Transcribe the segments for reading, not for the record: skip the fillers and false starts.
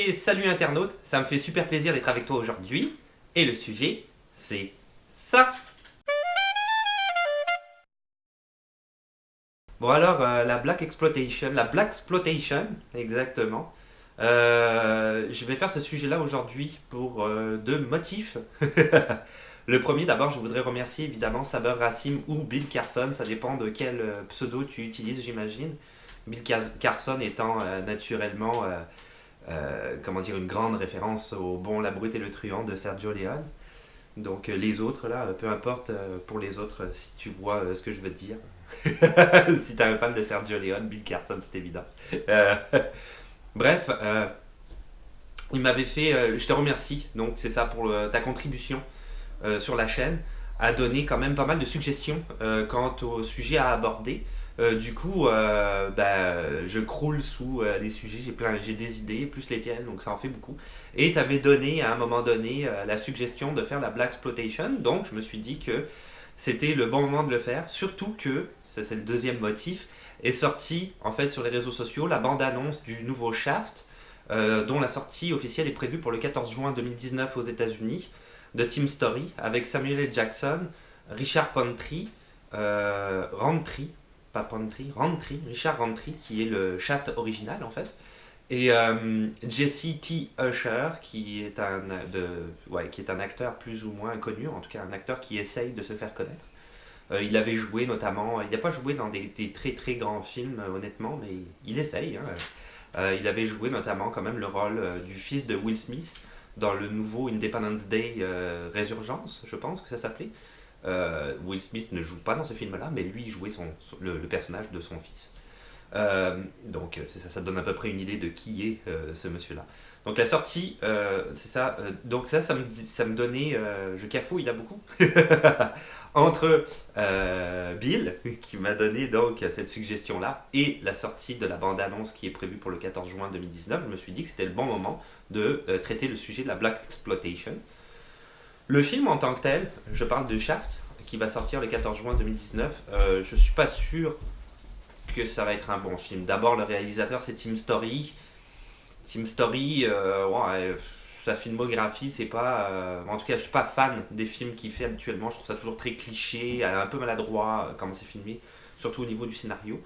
Et salut internaute, ça me fait super plaisir d'être avec toi aujourd'hui. Et le sujet, c'est ça. Bon alors, la Black Exploitation, exactement. Je vais faire ce sujet-là aujourd'hui pour deux motifs. Le premier, d'abord, je voudrais remercier évidemment Saber Rassim ou Bill Carson, ça dépend de quel pseudo tu utilises, j'imagine. Carson étant naturellement comment dire, une grande référence au Bon, la Brute et le Truand de Sergio Leone. Donc les autres, là, peu importe pour les autres, si tu vois ce que je veux te dire. Si t'es un fan de Sergio Leone, Bill Carson, c'est évident. Euh, bref, il m'avait fait, je te remercie, donc c'est ça pour ta contribution sur la chaîne, a donné quand même pas mal de suggestions quant au sujet à aborder. Du coup, je croule sous des sujets, j'ai des idées, plus les tiennes, donc ça en fait beaucoup. Et tu avais donné à un moment donné la suggestion de faire la Black Exploitation, donc je me suis dit que c'était le bon moment de le faire, surtout que, ça c'est le deuxième motif, est sorti en fait sur les réseaux sociaux la bande-annonce du nouveau Shaft, dont la sortie officielle est prévue pour le 14 juin 2019 aux États-Unis, de Team Story, avec Samuel L. Jackson, Richard Roundtree, pas Roundtree, Richard Roundtree, qui est le Shaft original en fait, et Jesse T. Usher, qui est un acteur plus ou moins connu, en tout cas un acteur qui essaye de se faire connaître. Il avait joué notamment, il n'a pas joué dans des très très grands films honnêtement, mais il essaye. Hein. Il avait joué notamment quand même le rôle du fils de Will Smith dans le nouveau Independence Day Résurgence, je pense que ça s'appelait. Will Smith ne joue pas dans ce film-là, mais lui jouait le personnage de son fils. Donc c'est ça, ça donne à peu près une idée de qui est ce monsieur-là. Donc la sortie, c'est ça. Donc ça me donnait, je cafouille là beaucoup, entre Bill, qui m'a donné donc cette suggestion-là, et la sortie de la bande-annonce qui est prévue pour le 14 juin 2019, je me suis dit que c'était le bon moment de traiter le sujet de la Black Exploitation. Le film en tant que tel, je parle de Shaft, qui va sortir le 14 juin 2019, je suis pas sûr que ça va être un bon film. D'abord, le réalisateur, c'est Tim Story. Tim Story, ouais, sa filmographie, c'est pas. En tout cas, je suis pas fan des films qu'il fait habituellement. Je trouve ça toujours très cliché, un peu maladroit comment c'est filmé, surtout au niveau du scénario.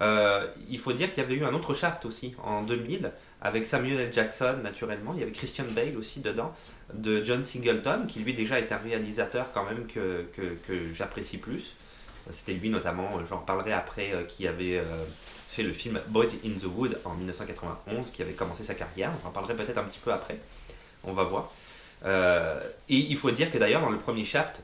Il faut dire qu'il y avait eu un autre Shaft aussi en 2000 avec Samuel L. Jackson naturellement. Il y avait Christian Bale aussi dedans, de John Singleton, qui lui déjà est un réalisateur quand même que j'apprécie plus. C'était lui notamment, j'en reparlerai après, qui avait fait le film Boys in the Wood en 1991, qui avait commencé sa carrière. J'en parlerai peut-être un petit peu après, on va voir. Et il faut dire que d'ailleurs dans le premier Shaft,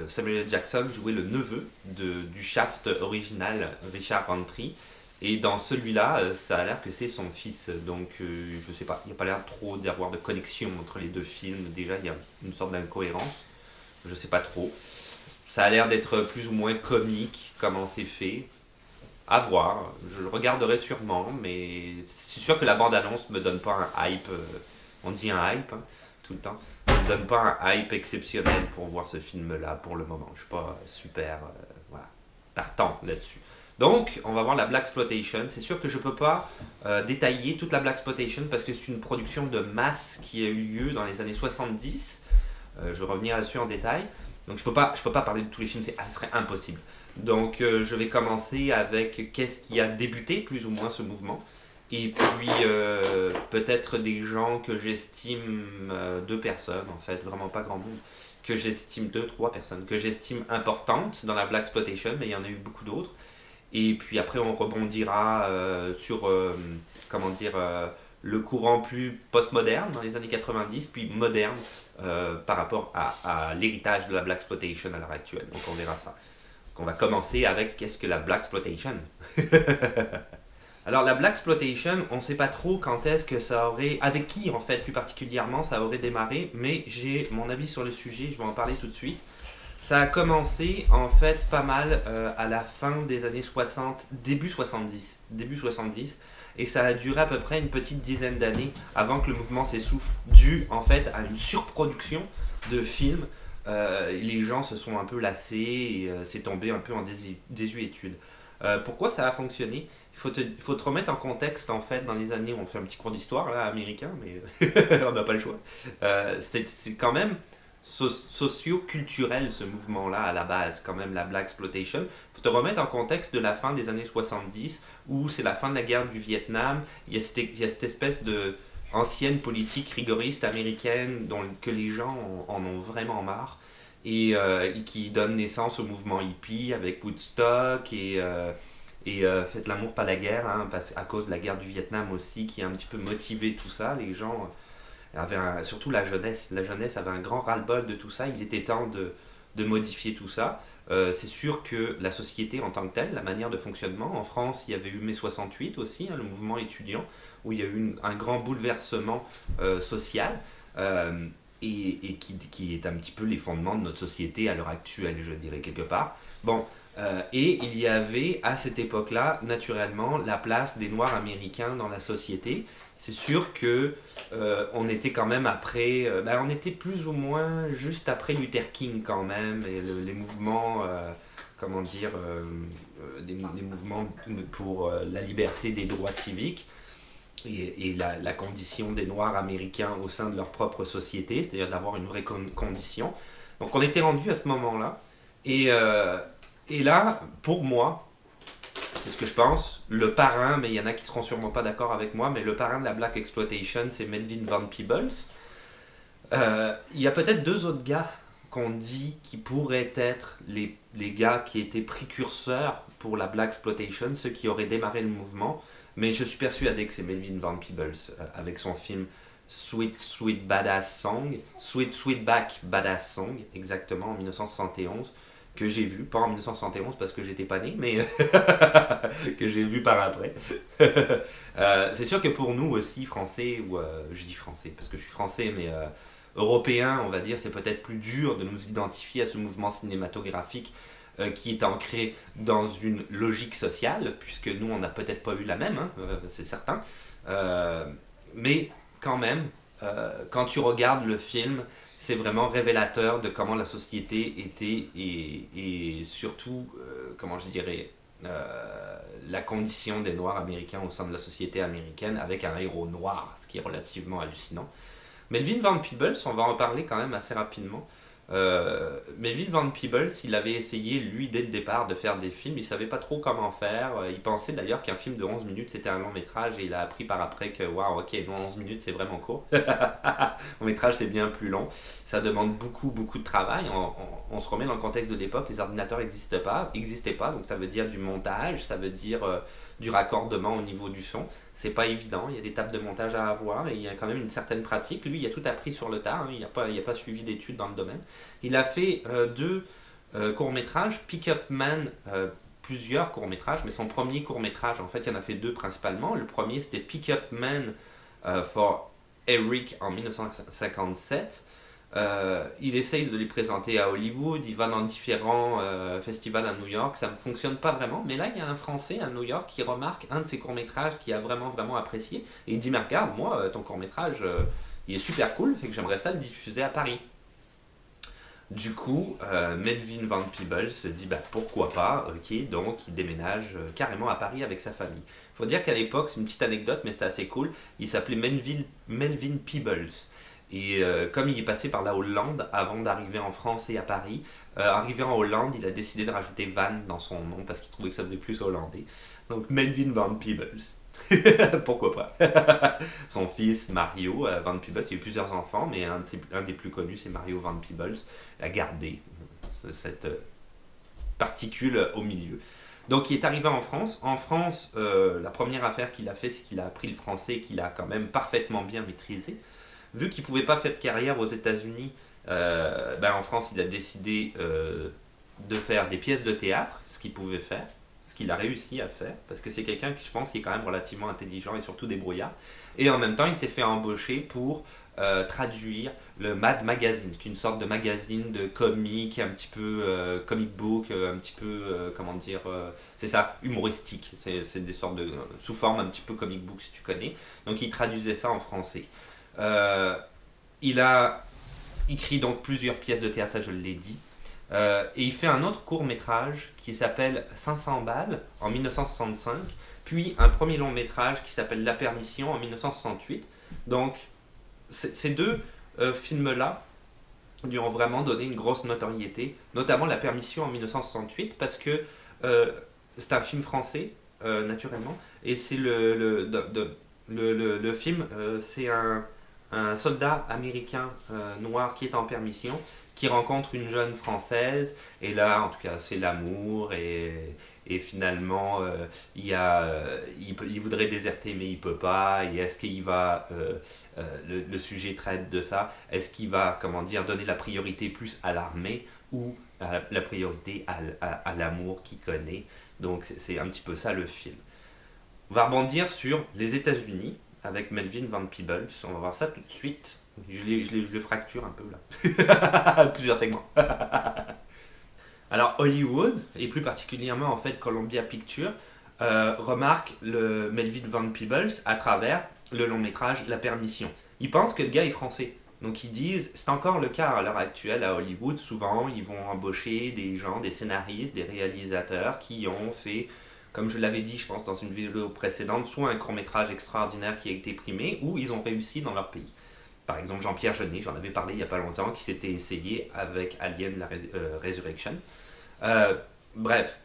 Samuel L. Jackson jouait le neveu du Shaft original, Richard Roundtree. Et dans celui-là, ça a l'air que c'est son fils. Donc je sais pas, il n'y a pas l'air trop d'avoir de connexion entre les deux films. Déjà, il y a une sorte d'incohérence. Je sais pas trop. Ça a l'air d'être plus ou moins comique, comment c'est fait. À voir, je le regarderai sûrement, mais c'est sûr que la bande-annonce me donne pas un hype. On dit un hype, hein, tout le temps. Elle me donne pas un hype exceptionnel pour voir ce film-là pour le moment. Je suis pas super voilà, partant là-dessus. Donc, on va voir la Black Exploitation. C'est sûr que je peux pas détailler toute la Black Exploitation parce que c'est une production de masse qui a eu lieu dans les années 70. Je vais revenir là-dessus en détail. Donc je peux pas parler de tous les films, ça serait impossible. Donc je vais commencer avec qu'est-ce qui a débuté plus ou moins ce mouvement. Et puis peut-être des gens que j'estime, deux personnes en fait, vraiment pas grand monde, que j'estime, deux, trois personnes, que j'estime importantes dans la Black Exploitation, mais il y en a eu beaucoup d'autres. Et puis après on rebondira sur, comment dire, le courant plus postmoderne dans les années 90, puis moderne par rapport à l'héritage de la Black Exploitation à l'heure actuelle. Donc on verra ça. Donc on va commencer avec qu'est-ce que la Black Exploitation. Alors la Black Exploitation, on ne sait pas trop quand est-ce que ça aurait, avec qui en fait plus particulièrement ça aurait démarré, mais j'ai mon avis sur le sujet, je vais en parler tout de suite. Ça a commencé en fait pas mal à la fin des années 60, début 70, et ça a duré à peu près une petite dizaine d'années avant que le mouvement s'essouffle, dû en fait à une surproduction de films. Les gens se sont un peu lassés et c'est tombé un peu en désuétude. Pourquoi ça a fonctionné? Il faut te remettre en contexte, en fait, dans les années, on fait un petit cours d'histoire, là, américain, mais on n'a pas le choix. C'est quand même socio-culturel, ce mouvement-là, à la base, quand même, la Black Exploitation. Il faut te remettre en contexte de la fin des années 70, où c'est la fin de la guerre du Vietnam. Il y a cette espèce de ancienne politique rigoriste américaine que les gens en ont vraiment marre et qui donne naissance au mouvement hippie avec Woodstock et Faites l'amour pas la guerre, hein, à cause de la guerre du Vietnam aussi, qui a un petit peu motivé tout ça. Les gens avaient surtout la jeunesse avait un grand ras-le-bol de tout ça. Il était temps de modifier tout ça. C'est sûr que la société en tant que telle, la manière de fonctionnement, en France, il y avait eu mai 68 aussi, hein, le mouvement étudiant, où il y a eu un grand bouleversement social. euh, et qui est un petit peu les fondements de notre société à l'heure actuelle, je dirais quelque part. Bon, et il y avait à cette époque-là, naturellement, la place des Noirs américains dans la société. C'est sûr que on était quand même après, on était plus ou moins juste après Luther King quand même, et les mouvements, comment dire, des mouvements pour la liberté des droits civiques et la condition des Noirs américains au sein de leur propre société, c'est-à-dire d'avoir une vraie condition. Donc on était rendu à ce moment-là. Et, euh, et là, pour moi, c'est ce que je pense, le parrain, mais il y en a qui seront sûrement pas d'accord avec moi, mais le parrain de la Black Exploitation, c'est Melvin Van Peebles. Il y a peut-être deux autres gars qu'on dit qui pourraient être les gars qui étaient précurseurs pour la Black Exploitation, ceux qui auraient démarré le mouvement. Mais je suis persuadé que c'est Melvin Van Peebles avec son film Sweet Sweet Badass Song, Sweet Sweetback Badass Song, exactement en 1971, que j'ai vu, pas en 1971 parce que j'étais pas né, mais que j'ai vu par après. C'est sûr que pour nous aussi, français, ou je dis français parce que je suis français, mais européens, on va dire, c'est peut-être plus dur de nous identifier à ce mouvement cinématographique qui est ancré dans une logique sociale, puisque nous, on n'a peut-être pas eu la même, hein, c'est certain. Euh, mais quand même, quand tu regardes le film, c'est vraiment révélateur de comment la société était et surtout, comment je dirais, la condition des Noirs américains au sein de la société américaine avec un héros noir, ce qui est relativement hallucinant. Melvin Van Peebles, on va en parler quand même assez rapidement. Melvin Van Peebles, il avait essayé, lui, dès le départ, de faire des films. Il savait pas trop comment faire. Il pensait d'ailleurs qu'un film de 11 minutes, c'était un long métrage. Et il a appris par après que, waouh, ok, non, 11 minutes, c'est vraiment court. Long métrage, c'est bien plus long. Ça demande beaucoup, beaucoup de travail. On se remet dans le contexte de l'époque. Les ordinateurs n'existaient pas. Donc ça veut dire du montage, ça veut dire du raccordement au niveau du son. C'est pas évident, il y a des tables de montage à avoir et il y a quand même une certaine pratique. Lui, il a tout appris sur le tas, hein, il a pas suivi d'études dans le domaine. Il a fait deux courts-métrages, Pick Up Man, plusieurs courts-métrages, mais son premier court-métrage, en fait, il en a fait deux principalement. Le premier, c'était Pick Up Man for Eric en 1957. Il essaye de les présenter à Hollywood, il va dans différents festivals à New York, ça ne fonctionne pas vraiment, mais là il y a un Français à New York qui remarque un de ses courts-métrages qu'il a vraiment vraiment apprécié, et il dit mais regarde, moi ton court-métrage il est super cool, fait que j'aimerais ça le diffuser à Paris. Du coup, Melvin Van Peebles se dit bah, pourquoi pas, ok, donc il déménage carrément à Paris avec sa famille. Il faut dire qu'à l'époque, c'est une petite anecdote mais c'est assez cool, il s'appelait Melvin Peebles. Et comme il est passé par la Hollande avant d'arriver en France et à Paris, arrivé en Hollande, il a décidé de rajouter Van dans son nom parce qu'il trouvait que ça faisait plus hollandais. Donc Melvin Van Peebles. Pourquoi pas? Son fils Mario Van Peebles, il a eu plusieurs enfants, mais un des plus connus c'est Mario Van Peebles. Il a gardé cette particule au milieu. Donc il est arrivé en France. En France, la première affaire qu'il a fait, c'est qu'il a appris le français qu'il a quand même parfaitement bien maîtrisé. Vu qu'il ne pouvait pas faire de carrière aux États-Unis, en France, il a décidé de faire des pièces de théâtre, ce qu'il pouvait faire, ce qu'il a réussi à faire, parce que c'est quelqu'un qui, je pense, qui est quand même relativement intelligent et surtout débrouillard. Et en même temps, il s'est fait embaucher pour traduire le Mad Magazine, qui est une sorte de magazine de comics, un petit peu comic book, un petit peu, comment dire, c'est ça, humoristique. C'est des sortes de, sous forme un petit peu comic book si tu connais. Donc il traduisait ça en français. Euh, il a écrit donc plusieurs pièces de théâtre, ça je l'ai dit. Et il fait un autre court métrage qui s'appelle 500 balles en 1965, puis un premier long métrage qui s'appelle La Permission en 1968. Donc ces deux films-là lui ont vraiment donné une grosse notoriété, notamment La Permission en 1968, parce que c'est un film français, naturellement, et c'est le film, c'est un soldat américain noir qui est en permission, qui rencontre une jeune française, et là, en tout cas, c'est l'amour, et finalement, il voudrait déserter, mais il peut pas, et est-ce qu'il va, le sujet traite de ça, est-ce qu'il va, comment dire, donner la priorité plus à l'armée, ou la priorité à l'amour qu'il connaît. Donc c'est un petit peu ça le film. On va rebondir sur les États-Unis avec Melvin Van Peebles. On va voir ça tout de suite. Je le fracture un peu là. Plusieurs segments. Alors Hollywood, et plus particulièrement en fait Columbia Pictures, remarque le Melvin Van Peebles à travers le long métrage La Permission. Ils pensent que le gars est français. Donc ils disent, c'est encore le cas à l'heure actuelle à Hollywood, souvent ils vont embaucher des gens, des scénaristes, des réalisateurs qui ont fait, comme je l'avais dit je pense dans une vidéo précédente, soit un court-métrage extraordinaire qui a été primé, ou ils ont réussi dans leur pays. Par exemple Jean-Pierre Jeunet, j'en avais parlé il n'y a pas longtemps, qui s'était essayé avec Alien la Resurrection. Bref,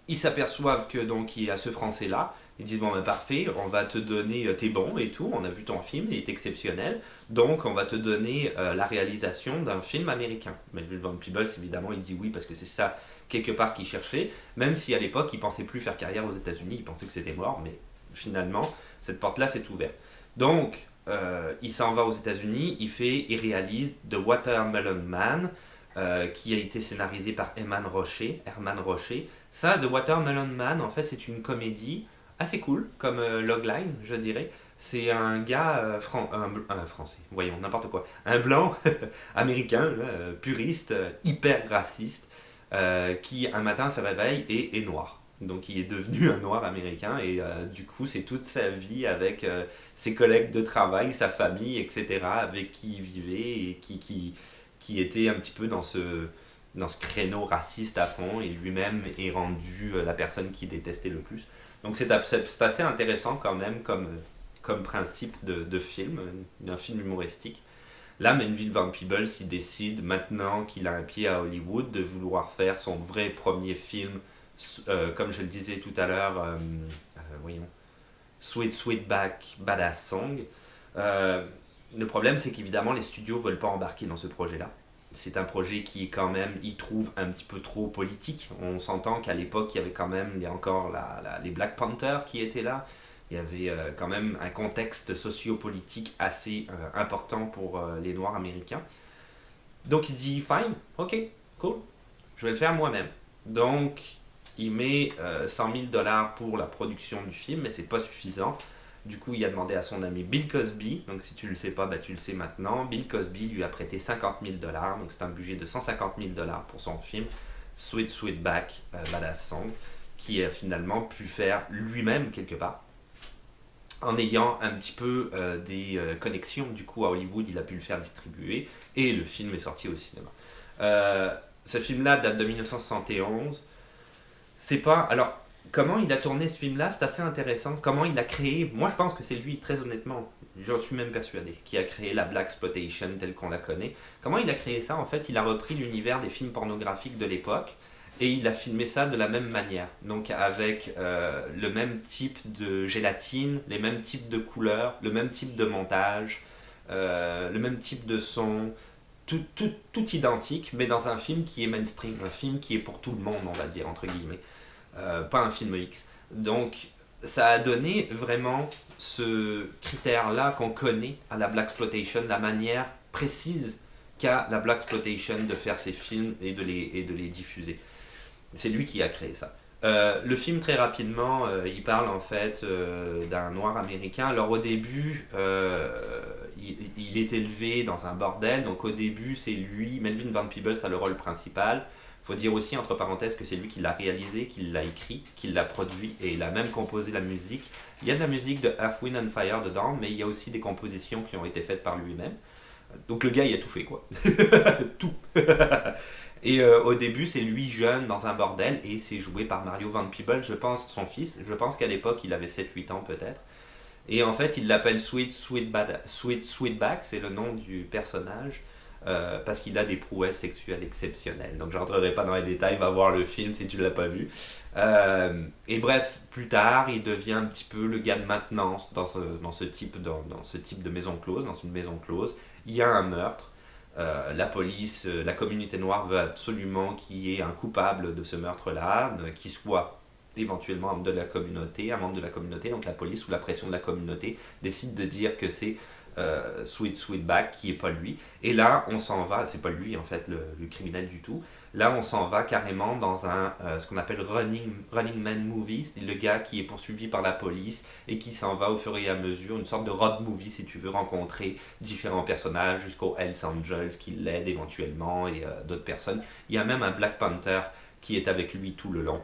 ils s'aperçoivent que donc il y a ce français-là. Ils disent bon ben parfait, on va te donner, t'es bon et tout, on a vu ton film, il est exceptionnel, donc on va te donner la réalisation d'un film américain. Melvin Van Peebles évidemment il dit oui parce que c'est ça quelque part qu'il cherchait, même si à l'époque il pensait plus faire carrière aux États-Unis, il pensait que c'était mort, mais finalement cette porte-là s'est ouverte. Donc il s'en va aux États-Unis, il réalise The Watermelon Man, qui a été scénarisé par Herman Rocher. Ça, The Watermelon Man, en fait, c'est une comédie assez cool, comme logline, je dirais. C'est un gars français, voyons, n'importe quoi. Un blanc américain, là, puriste, hyper raciste, qui un matin se réveille et est noir. Donc il est devenu un noir américain et du coup c'est toute sa vie avec ses collègues de travail, sa famille, etc. avec qui il vivait et qui était un petit peu dans ce créneau raciste à fond et lui-même est rendu la personne qu'il détestait le plus. Donc c'est assez intéressant quand même comme principe de film, d'un film humoristique. Là, Melvin Van Peebles, il décide maintenant qu'il a un pied à Hollywood de vouloir faire son vrai premier film, comme je le disais tout à l'heure, voyons, Sweet Sweetback Badass Song. Le problème, c'est qu'évidemment, les studios ne veulent pas embarquer dans ce projet-là. C'est un projet qui est quand même, ils trouvent un petit peu trop politique. On s'entend qu'à l'époque, il y avait quand même, il y a encore les Black Panthers qui étaient là. Il y avait quand même un contexte sociopolitique assez important pour les Noirs américains. Donc il dit, fine, ok, cool, je vais le faire moi-même. Donc il met 100 000 dollars pour la production du film, mais c'est pas suffisant. Du coup, il a demandé à son ami Bill Cosby, donc si tu le sais pas, bah, tu le sais maintenant. Bill Cosby lui a prêté 50 000 dollars, donc c'est un budget de 150 000 dollars pour son film Sweet Sweetback Badass Song, qui a finalement pu faire lui-même quelque part. En ayant un petit peu des connexions du coup à Hollywood, il a pu le faire distribuer et le film est sorti au cinéma. Ce film-là date de 1971. C'est pas... Alors, comment il a tourné ce film-là, c'est assez intéressant. Comment il a créé... Moi, je pense que c'est lui, très honnêtement, j'en suis même persuadé, qui a créé la Blaxploitation telle qu'on la connaît. Comment il a créé ça? En fait, il a repris l'univers des films pornographiques de l'époque et il a filmé ça de la même manière. Donc avec le même type de gélatine, les mêmes types de couleurs, le même type de montage, le même type de son, tout identique, mais dans un film qui est mainstream, un film qui est pour tout le monde, on va dire, entre guillemets. Pas un film X. Donc ça a donné vraiment ce critère-là qu'on connaît à la Blaxploitation, la manière précise qu'a la Blaxploitation de faire ses films et de les diffuser. C'est lui qui a créé ça. Le film, très rapidement, il parle en fait d'un noir américain. Alors au début, il est élevé dans un bordel. Donc au début, c'est lui, Melvin Van Peebles a le rôle principal. Il faut dire aussi, entre parenthèses, que c'est lui qui l'a réalisé, qui l'a écrit, qui l'a produit et il a même composé la musique. Il y a de la musique de Earth, Wind and Fire dedans, mais il y a aussi des compositions qui ont été faites par lui-même. Donc le gars, il a tout fait, quoi. Tout. Et au début, c'est lui jeune dans un bordel et c'est joué par Mario Van Peebles, je pense, son fils. Je pense qu'à l'époque, il avait 7 8 ans peut-être. Et en fait, il l'appelle Sweetback, c'est le nom du personnage, parce qu'il a des prouesses sexuelles exceptionnelles. Donc, je rentrerai pas dans les détails, va voir le film si tu l'as pas vu. Et bref, plus tard, il devient un petit peu le gars de maintenance dans ce type de maison close, dans une maison close. Il y a un meurtre. La police, la communauté noire veut absolument qu'il y ait un coupable de ce meurtre-là, qui soit éventuellement un membre de la communauté, donc la police, sous la pression de la communauté, décide de dire que c'est Sweetback qui est pas lui. Et là, on s'en va, c'est pas lui en fait le criminel du tout. Là, on s'en va carrément dans ce qu'on appelle running Man movie, c'est le gars qui est poursuivi par la police et qui s'en va au fur et à mesure, une sorte de road movie si tu veux rencontrer différents personnages jusqu'aux Hells Angels qui l'aident éventuellement et d'autres personnes. Il y a même un Black Panther qui est avec lui tout le long,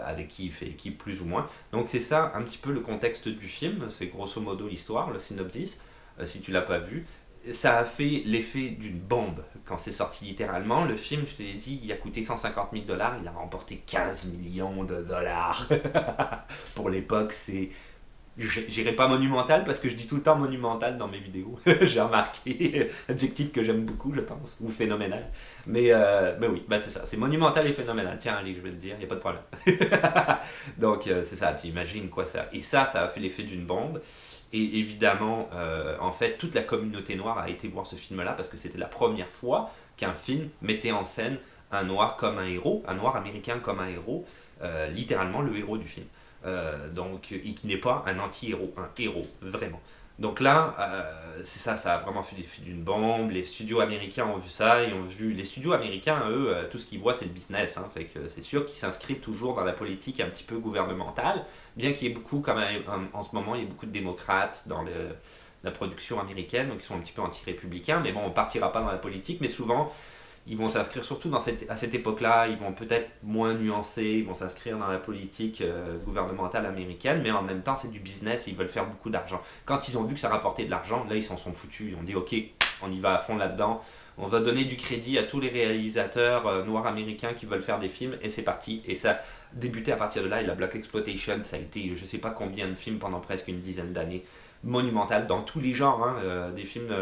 avec qui il fait équipe plus ou moins. Donc c'est ça un petit peu le contexte du film, c'est grosso modo l'histoire, le synopsis, si tu l'as pas vu. Ça a fait l'effet d'une bombe quand c'est sorti littéralement. Le film, je te l'ai dit, il a coûté 150 000 $, il a remporté 15 millions de dollars. Pour l'époque, c'est... J'irai pas monumental parce que je dis tout le temps monumental dans mes vidéos. J'ai remarqué, adjectif que j'aime beaucoup, je pense, ou phénoménal. Mais oui, bah c'est ça, c'est monumental et phénoménal. Tiens, allez, je vais le dire, y a pas de problème. Donc c'est ça, tu imagines quoi ça. Et ça a fait l'effet d'une bombe. Et évidemment, en fait, toute la communauté noire a été voir ce film-là parce que c'était la première fois qu'un film mettait en scène un noir comme un héros, un noir américain comme un héros, littéralement le héros du film. Et qui n'est pas un anti-héros, un héros, vraiment. Donc là, c'est ça, ça a vraiment fait l'effet d'une bombe. Les studios américains ont vu ça, ils ont vu. Les studios américains, eux, tout ce qu'ils voient, c'est le business. Hein, fait que c'est sûr qu'ils s'inscrivent toujours dans la politique un petit peu gouvernementale, bien qu'il y ait beaucoup, comme en ce moment, il y a beaucoup de démocrates dans la production américaine, donc ils sont un petit peu anti-républicains. Mais bon, on partira pas dans la politique, mais souvent ils vont s'inscrire surtout à cette époque-là, ils vont peut-être moins nuancer, ils vont s'inscrire dans la politique gouvernementale américaine, mais en même temps c'est du business, ils veulent faire beaucoup d'argent. Quand ils ont vu que ça rapportait de l'argent, là ils s'en sont foutus, ils ont dit ok, on y va à fond là-dedans, on va donner du crédit à tous les réalisateurs noirs américains qui veulent faire des films, et c'est parti. Et ça a débuté à partir de là, et la Black Exploitation, ça a été je sais pas combien de films pendant presque une dizaine d'années, monumental dans tous les genres, hein, des films...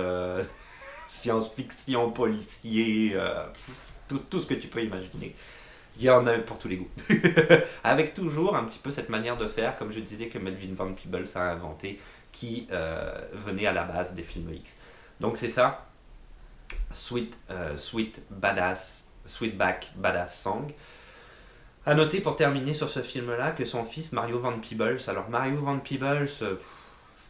science-fiction, policier, tout ce que tu peux imaginer. Il y en a pour tous les goûts. Avec toujours un petit peu cette manière de faire, comme je disais, que Melvin Van Peebles a inventé, qui venait à la base des films X. Donc c'est ça, Sweetback Badass Song. À noter pour terminer sur ce film-là que son fils Mario Van Peebles, alors Mario Van Peebles, c'est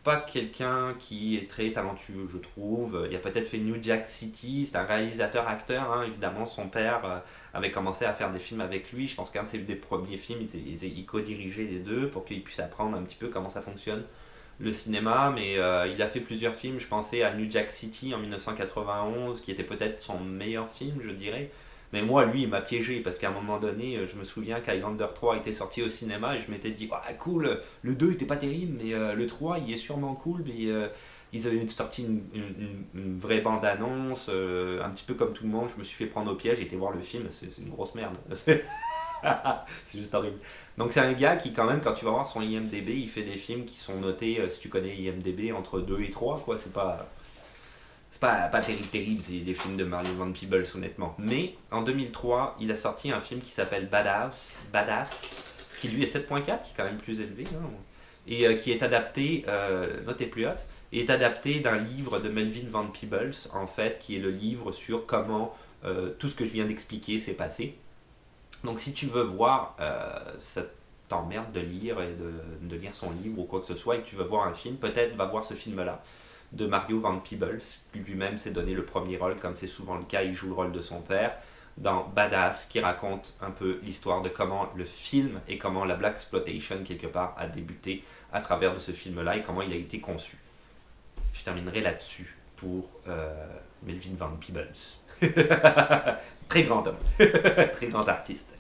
pas quelqu'un qui est très talentueux, je trouve. Il a peut-être fait New Jack City, c'est un réalisateur-acteur, hein. Évidemment son père avait commencé à faire des films avec lui. Je pense qu'un de ses des premiers films, il co-dirigeait les deux pour qu'il puisse apprendre un petit peu comment ça fonctionne le cinéma, mais il a fait plusieurs films. Je pensais à New Jack City en 1991, qui était peut-être son meilleur film, je dirais. Mais moi, lui, il m'a piégé parce qu'à un moment donné, je me souviens qu'Highlander 3 était sorti au cinéma et je m'étais dit, ah cool, le 2 était pas terrible, mais le 3 il est sûrement cool. Mais ils avaient sorti une vraie bande-annonce, un petit peu comme tout le monde. Je me suis fait prendre au piège, j'ai été voir le film, c'est une grosse merde. C'est juste horrible. Donc c'est un gars qui quand même, quand tu vas voir son IMDB, il fait des films qui sont notés, si tu connais IMDB, entre 2 et 3, quoi. C'est pas terrible, c'est des films de Mario Van Peebles, honnêtement. Mais en 2003, il a sorti un film qui s'appelle Badass, qui lui est 7.4, qui est quand même plus élevé, hein, et qui est adapté, notez plus haute, et est adapté d'un livre de Melvin Van Peebles, en fait, qui est le livre sur comment tout ce que je viens d'expliquer s'est passé. Donc si tu veux voir, ça t'emmerde de lire et de lire son livre ou quoi que ce soit, et que tu veux voir un film, peut-être va voir ce film-là de Mario Van Peebles, qui lui-même s'est donné le premier rôle, comme c'est souvent le cas, il joue le rôle de son père, dans Badass, qui raconte un peu l'histoire de comment le film et comment la Black Exploitation, quelque part, a débuté à travers de ce film-là et comment il a été conçu. Je terminerai là-dessus pour Melvin Van Peebles. Très grand homme, très grand artiste.